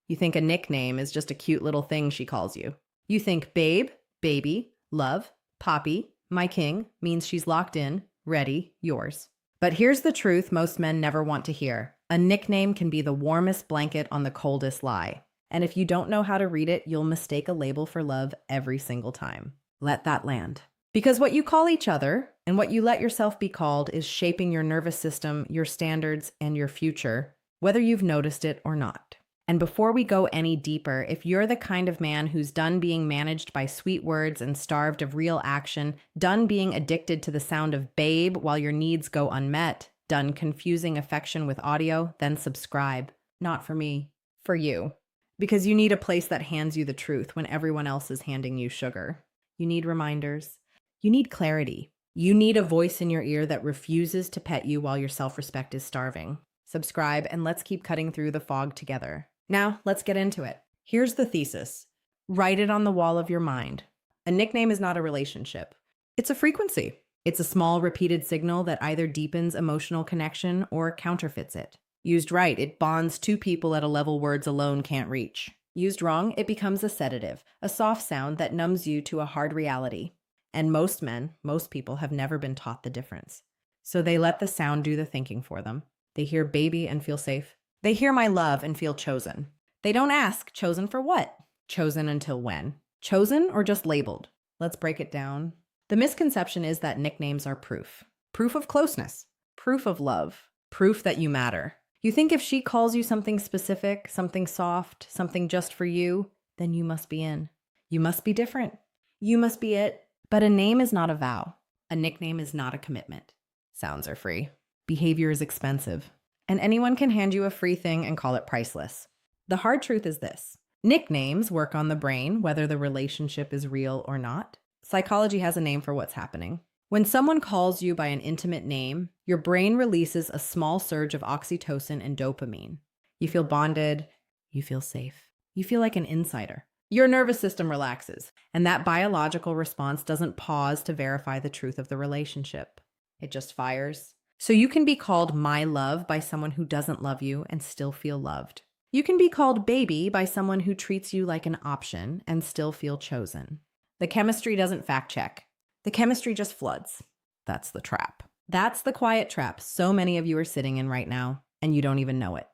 You think a nickname is just a cute little thing she calls you. You think babe, baby, love, poppy, my king means she's locked in, ready, yours. But here's the truth most men never want to hear. A nickname can be the warmest blanket on the coldest lie. And if you don't know how to read it, you'll mistake a label for love every single time. Let that land. Because what you call each other and what you let yourself be called is shaping your nervous system, your standards, and your future, whether you've noticed it or not. And before we go any deeper, if you're the kind of man who's done being managed by sweet words and starved of real action, done being addicted to the sound of babe while your needs go unmet, done confusing affection with audio, then subscribe. Not for me, for you. Because you need a place that hands you the truth when everyone else is handing you sugar. You need reminders. You need clarity. You need a voice in your ear that refuses to pet you while your self-respect is starving. Subscribe and let's keep cutting through the fog together. Now, let's get into it. Here's the thesis. Write it on the wall of your mind. A nickname is not a relationship. It's a frequency. It's a small, repeated signal that either deepens emotional connection or counterfeits it. Used right, it bonds two people at a level words alone can't reach. Used wrong, it becomes a sedative, a soft sound that numbs you to a hard reality. And most men, most people have never been taught the difference. So they let the sound do the thinking for them. They hear baby and feel safe. They hear my love and feel chosen. They don't ask, chosen for what? Chosen until when? Chosen or just labeled? Let's break it down. The misconception is that nicknames are proof. Proof of closeness. Proof of love. Proof that you matter. You think if she calls you something specific, something soft, something just for you, then you must be in. You must be different. You must be it. But a name is not a vow. A nickname is not a commitment. Sounds are free. Behavior is expensive. And anyone can hand you a free thing and call it priceless. The hard truth is this. Nicknames work on the brain, whether the relationship is real or not. Psychology has a name for what's happening. When someone calls you by an intimate name, your brain releases a small surge of oxytocin and dopamine. You feel bonded. You feel safe. You feel like an insider. Your nervous system relaxes, and that biological response doesn't pause to verify the truth of the relationship. It just fires. So you can be called my love by someone who doesn't love you and still feel loved. You can be called baby by someone who treats you like an option and still feel chosen. The chemistry doesn't fact check. The chemistry just floods. That's the trap. That's the quiet trap so many of you are sitting in right now, and you don't even know it.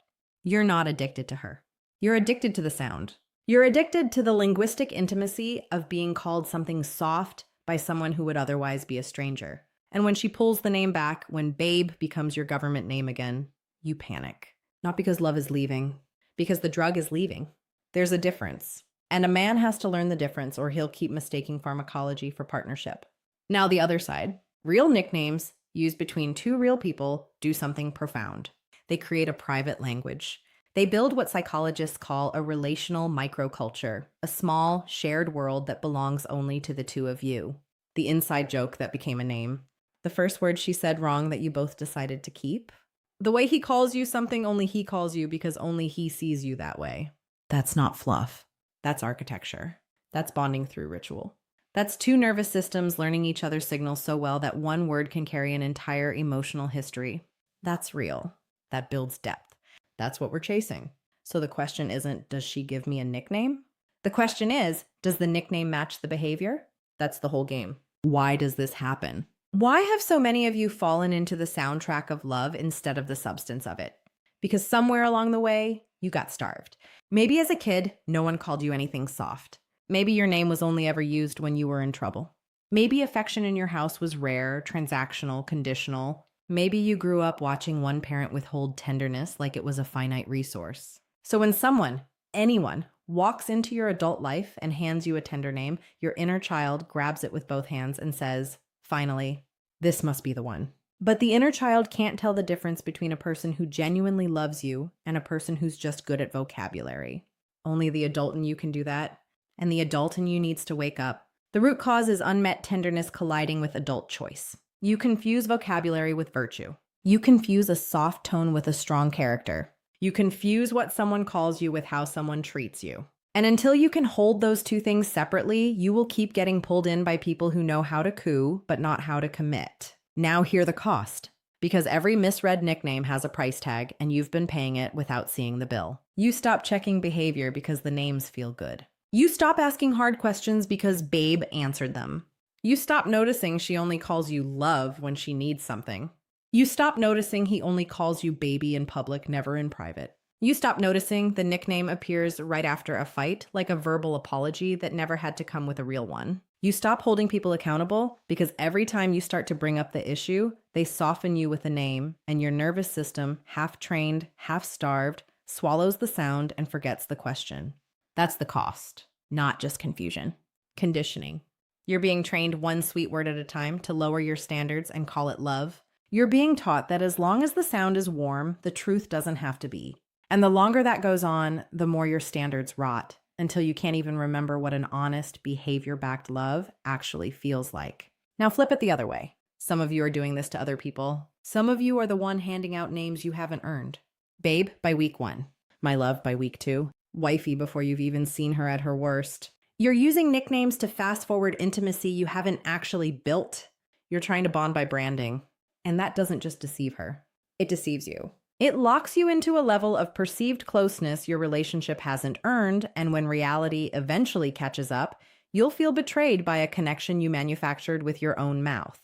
You're not addicted to her. You're addicted to the sound. You're addicted to the linguistic intimacy of being called something soft by someone who would otherwise be a stranger. And when she pulls the name back, when babe becomes your government name again, you panic. Not because love is leaving, because the drug is leaving. There's a difference. And a man has to learn the difference or he'll keep mistaking pharmacology for partnership. Now the other side. Real nicknames used between two real people do something profound. They create a private language. They build what psychologists call a relational microculture, a small, shared world that belongs only to the two of you. The inside joke that became a name. The first word she said wrong that you both decided to keep. The way he calls you something only he calls you because only he sees you that way. That's not fluff. That's architecture. That's bonding through ritual. That's two nervous systems learning each other's signals so well that one word can carry an entire emotional history. That's real. That builds depth. That's what we're chasing. So the question isn't, does she give me a nickname? The question is, does the nickname match the behavior? That's the whole game. Why does this happen? Why have so many of you fallen into the soundtrack of love instead of the substance of it? Because somewhere along the way, you got starved. Maybe as a kid, no one called you anything soft. Maybe your name was only ever used when you were in trouble. Maybe affection in your house was rare, transactional, conditional. Maybe you grew up watching one parent withhold tenderness like it was a finite resource. So when someone, anyone, walks into your adult life and hands you a tender name, your inner child grabs it with both hands and says, finally, this must be the one. But the inner child can't tell the difference between a person who genuinely loves you and a person who's just good at vocabulary. Only the adult in you can do that, and the adult in you needs to wake up. The root cause is unmet tenderness colliding with adult choice. You confuse vocabulary with virtue. You confuse a soft tone with a strong character. You confuse what someone calls you with how someone treats you. And until you can hold those two things separately, you will keep getting pulled in by people who know how to coo, but not how to commit. Now hear the cost. Because every misread nickname has a price tag, and you've been paying it without seeing the bill. You stop checking behavior because the names feel good. You stop asking hard questions because Babe answered them. You stop noticing she only calls you love when she needs something. You stop noticing he only calls you baby in public, never in private. You stop noticing the nickname appears right after a fight, like a verbal apology that never had to come with a real one. You stop holding people accountable because every time you start to bring up the issue, they soften you with a name, and your nervous system, half trained, half starved, swallows the sound and forgets the question. That's the cost, not just confusion. Conditioning. You're being trained one sweet word at a time to lower your standards and call it love. You're being taught that as long as the sound is warm, the truth doesn't have to be. And the longer that goes on, the more your standards rot, until you can't even remember what an honest, behavior-backed love actually feels like. Now flip it the other way. Some of you are doing this to other people. Some of you are the one handing out names you haven't earned. Babe by week 1. My love by week 2. Wifey before you've even seen her at her worst. You're using nicknames to fast forward intimacy you haven't actually built. You're trying to bond by branding. And that doesn't just deceive her. It deceives you. It locks you into a level of perceived closeness your relationship hasn't earned, and when reality eventually catches up, you'll feel betrayed by a connection you manufactured with your own mouth.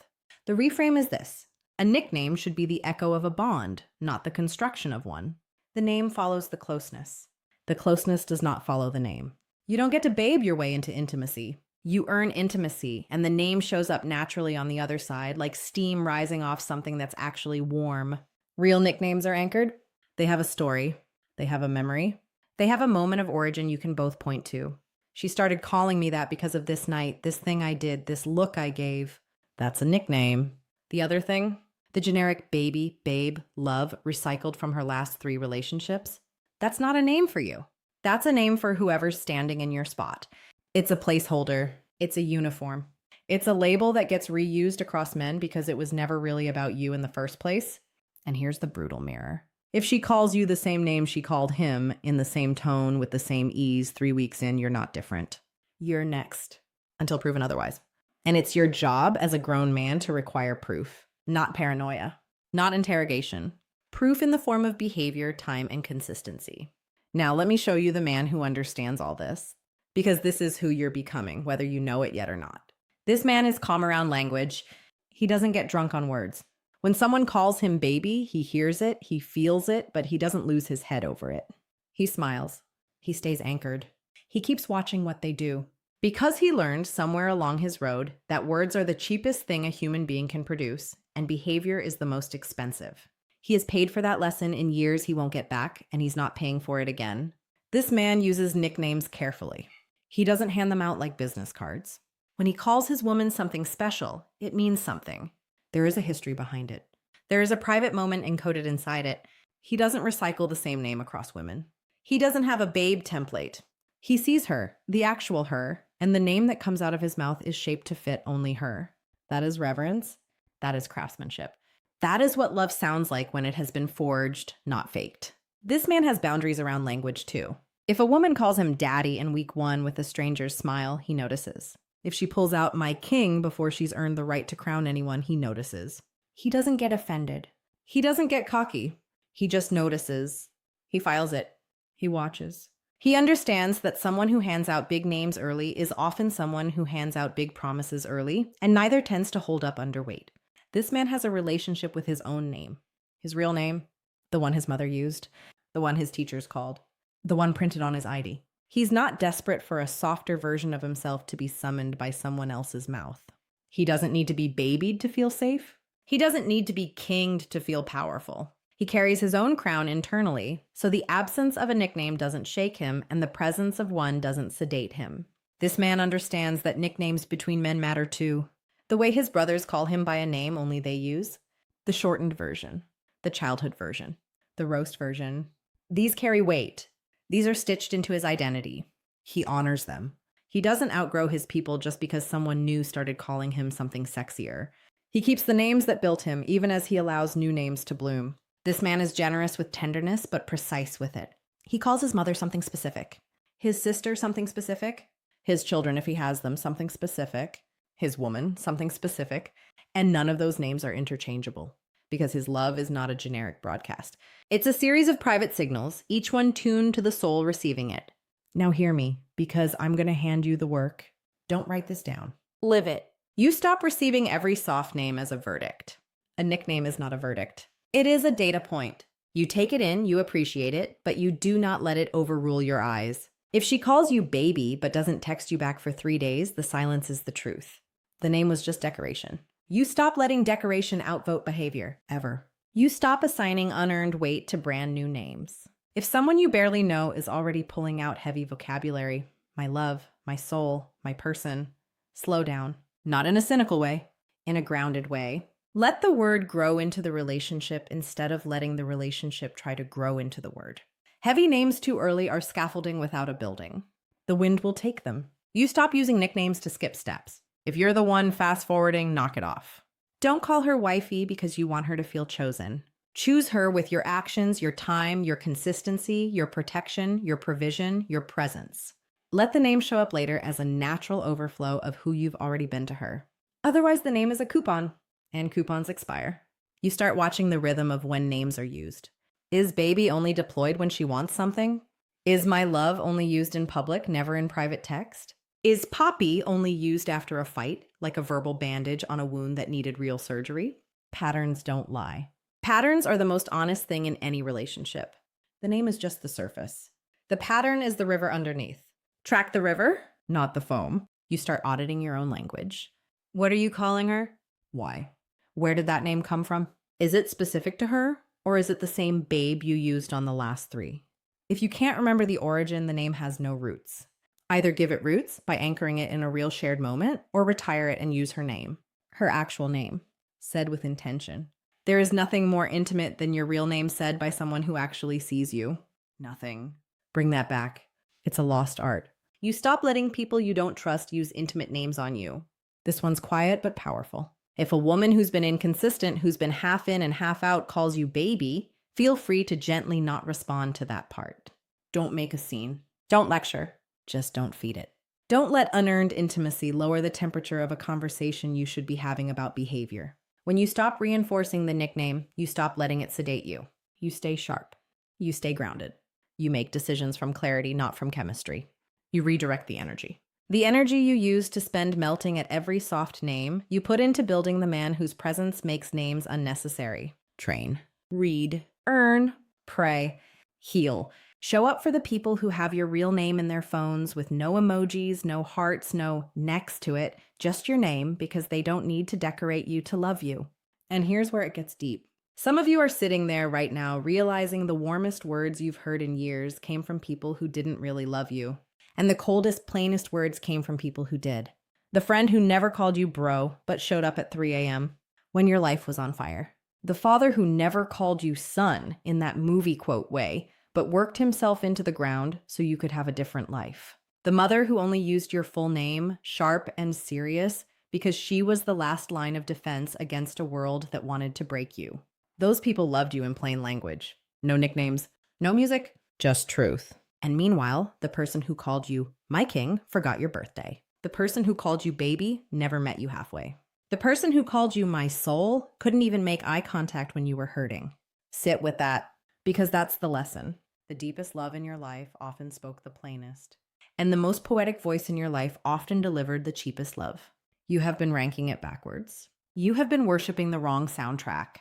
The reframe is this. A nickname should be the echo of a bond, not the construction of one. The name follows the closeness. The closeness does not follow the name. You don't get to babe your way into intimacy. You earn intimacy, and the name shows up naturally on the other side, like steam rising off something that's actually warm. Real nicknames are anchored. They have a story. They have a memory. They have a moment of origin you can both point to. She started calling me that because of this night, this thing I did, this look I gave. That's a nickname. The other thing, the generic baby, babe, love recycled from her last 3 relationships, that's not a name for you. That's a name for whoever's standing in your spot. It's a placeholder. It's a uniform. It's a label that gets reused across men because it was never really about you in the first place. And here's the brutal mirror. If she calls you the same name she called him, in the same tone, with the same ease, 3 weeks in, you're not different. You're next, until proven otherwise. And it's your job as a grown man to require proof, not paranoia, not interrogation. Proof in the form of behavior, time, and consistency. Now, let me show you the man who understands all this, because this is who you're becoming, whether you know it yet or not. This man is calm around language. He doesn't get drunk on words. When someone calls him baby, he hears it, he feels it, but he doesn't lose his head over it. He smiles. He stays anchored. He keeps watching what they do. Because he learned somewhere along his road that words are the cheapest thing a human being can produce, and behavior is the most expensive. He has paid for that lesson in years he won't get back, and he's not paying for it again. This man uses nicknames carefully. He doesn't hand them out like business cards. When he calls his woman something special, it means something. There is a history behind it. There is a private moment encoded inside it. He doesn't recycle the same name across women. He doesn't have a babe template. He sees her, the actual her, and the name that comes out of his mouth is shaped to fit only her. That is reverence. That is craftsmanship. That is what love sounds like when it has been forged, not faked. This man has boundaries around language too. If a woman calls him daddy in week 1 with a stranger's smile, he notices. If she pulls out my king before she's earned the right to crown anyone, he notices. He doesn't get offended. He doesn't get cocky. He just notices. He files it. He watches. He understands that someone who hands out big names early is often someone who hands out big promises early, and neither tends to hold up underweight. This man has a relationship with his own name. His real name, the one his mother used, the one his teachers called, the one printed on his ID. He's not desperate for a softer version of himself to be summoned by someone else's mouth. He doesn't need to be babied to feel safe. He doesn't need to be kinged to feel powerful. He carries his own crown internally, so the absence of a nickname doesn't shake him and the presence of one doesn't sedate him. This man understands that nicknames between men matter too. The way his brothers call him by a name only they use. The shortened version, the childhood version, the roast version. These carry weight. These are stitched into his identity. He honors them. He doesn't outgrow his people just because someone new started calling him something sexier. He keeps the names that built him, even as he allows new names to bloom. This man is generous with tenderness, but precise with it. He calls his mother something specific, his sister something specific, his children, if he has them, something specific, his woman something specific, and none of those names are interchangeable. because his love is not a generic broadcast. It's a series of private signals, each one tuned to the soul receiving it. Now hear me, because I'm going to hand you the work. Don't write this down. Live it. You stop receiving every soft name as a verdict. A nickname is not a verdict. It is a data point. You take it in, you appreciate it, but you do not let it overrule your eyes. If she calls you baby but doesn't text you back for 3 days, the silence is the truth. The name was just decoration. You stop letting decoration outvote behavior, ever. You stop assigning unearned weight to brand new names. If someone you barely know is already pulling out heavy vocabulary, my love, my soul, my person, slow down. Not in a cynical way, in a grounded way. Let the word grow into the relationship instead of letting the relationship try to grow into the word. Heavy names too early are scaffolding without a building. The wind will take them. You stop using nicknames to skip steps. If you're the one fast forwarding, knock it off. Don't call her wifey because you want her to feel chosen. Choose her with your actions, your time, your consistency, your protection, your provision, your presence. Let the name show up later as a natural overflow of who you've already been to her. Otherwise, the name is a coupon, and coupons expire. You start watching the rhythm of when names are used. Is baby only deployed when she wants something? Is my love only used in public, never in private text? Is poppy only used after a fight, like a verbal bandage on a wound that needed real surgery? Patterns don't lie. Patterns are the most honest thing in any relationship. The name is just the surface. The pattern is the river underneath. Track the river, not the foam. You start auditing your own language. What are you calling her? Why? Where did that name come from? Is it specific to her, or is it the same babe you used on the last 3? If you can't remember the origin, the name has no roots. Either give it roots by anchoring it in a real shared moment, or retire it and use her name. Her actual name, said with intention. There is nothing more intimate than your real name said by someone who actually sees you. Nothing. Bring that back. It's a lost art. You stop letting people you don't trust use intimate names on you. This one's quiet but powerful. If a woman who's been inconsistent, who's been half in and half out, calls you baby, feel free to gently not respond to that part. Don't make a scene. Don't lecture. Just don't feed it. Don't let unearned intimacy lower the temperature of a conversation you should be having about behavior. When you stop reinforcing the nickname, you stop letting it sedate you. You stay sharp. You stay grounded. You make decisions from clarity, not from chemistry. You redirect the energy. The energy you use to spend melting at every soft name, you put into building the man whose presence makes names unnecessary. Train. Read. Earn. Pray. Heal. Show up for the people who have your real name in their phones with no emojis, no hearts, no next to it, just your name, because they don't need to decorate you to love you. And here's where it gets deep. Some of you are sitting there right now realizing the warmest words you've heard in years came from people who didn't really love you. And the coldest, plainest words came from people who did. The friend who never called you bro, but showed up at 3 a.m. when your life was on fire. The father who never called you son in that movie quote way, but worked himself into the ground so you could have a different life. The mother who only used your full name, sharp and serious, because she was the last line of defense against a world that wanted to break you. Those people loved you in plain language. No nicknames, no music, just truth. And meanwhile, the person who called you my king forgot your birthday. The person who called you baby never met you halfway. The person who called you my soul couldn't even make eye contact when you were hurting. Sit with that, because that's the lesson. The deepest love in your life often spoke the plainest. And the most poetic voice in your life often delivered the cheapest love. You have been ranking it backwards. You have been worshiping the wrong soundtrack.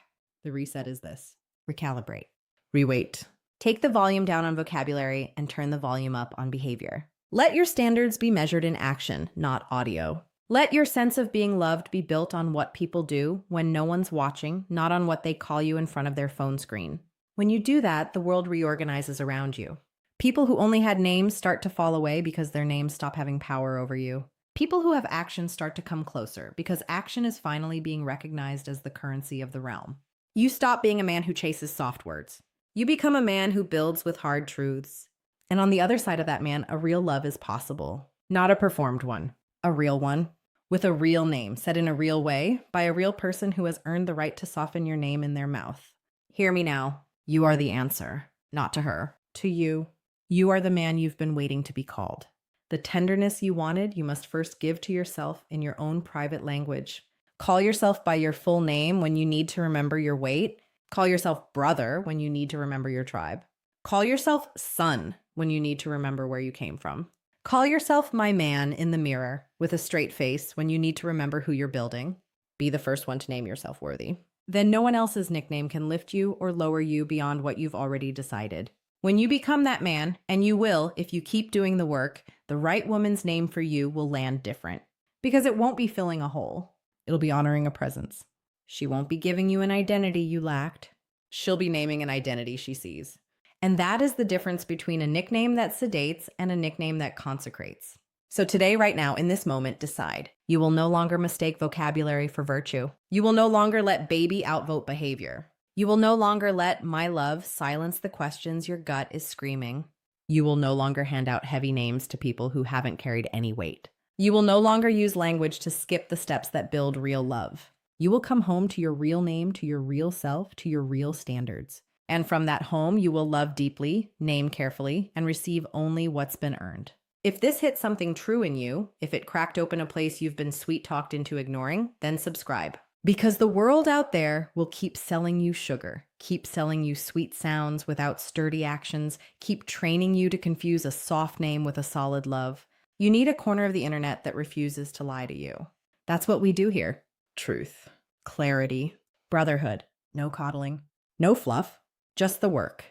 The reset is this. Recalibrate. Reweight. Take the volume down on vocabulary and turn the volume up on behavior. Let your standards be measured in action, not audio. Let your sense of being loved be built on what people do when no one's watching, not on what they call you in front of their phone screen. When you do that, the world reorganizes around you. People who only had names start to fall away because their names stop having power over you. People who have actions start to come closer because action is finally being recognized as the currency of the realm. You stop being a man who chases soft words. You become a man who builds with hard truths. And on the other side of that man, a real love is possible. Not a performed one. A real one. With a real name, said in a real way, by a real person who has earned the right to soften your name in their mouth. Hear me now. You are the answer. Not to her. To you. You are the man you've been waiting to be called. The tenderness you wanted, you must first give to yourself in your own private language. Call yourself by your full name when you need to remember your weight. Call yourself brother when you need to remember your tribe. Call yourself son when you need to remember where you came from. Call yourself my man in the mirror with a straight face when you need to remember who you're building. Be the first one to name yourself worthy. Then no one else's nickname can lift you or lower you beyond what you've already decided. When you become that man, and you will if you keep doing the work, the right woman's name for you will land different. Because it won't be filling a hole. It'll be honoring a presence. She won't be giving you an identity you lacked. She'll be naming an identity she sees. And that is the difference between a nickname that sedates and a nickname that consecrates. So today, right now, in this moment, decide. You will no longer mistake vocabulary for virtue. You will no longer let baby outvote behavior. You will no longer let my love silence the questions your gut is screaming. You will no longer hand out heavy names to people who haven't carried any weight. You will no longer use language to skip the steps that build real love. You will come home to your real name, to your real self, to your real standards. And from that home, you will love deeply, name carefully, and receive only what's been earned. If this hit something true in you, if it cracked open a place you've been sweet-talked into ignoring, then subscribe. Because the world out there will keep selling you sugar, keep selling you sweet sounds without sturdy actions, keep training you to confuse a soft name with a solid love. You need a corner of the internet that refuses to lie to you. That's what we do here. Truth, clarity, brotherhood, no coddling, no fluff, just the work.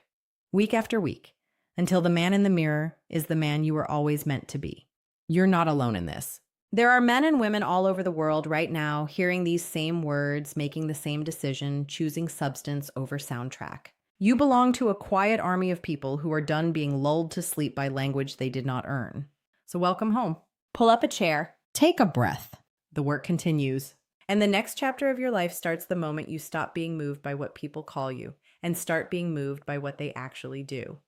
Week after week, until the man in the mirror is the man you were always meant to be. You're not alone in this. There are men and women all over the world right now hearing these same words, making the same decision, choosing substance over soundtrack. You belong to a quiet army of people who are done being lulled to sleep by language they did not earn. So welcome home. Pull up a chair. Take a breath. The work continues. And the next chapter of your life starts the moment you stop being moved by what people call you and start being moved by what they actually do.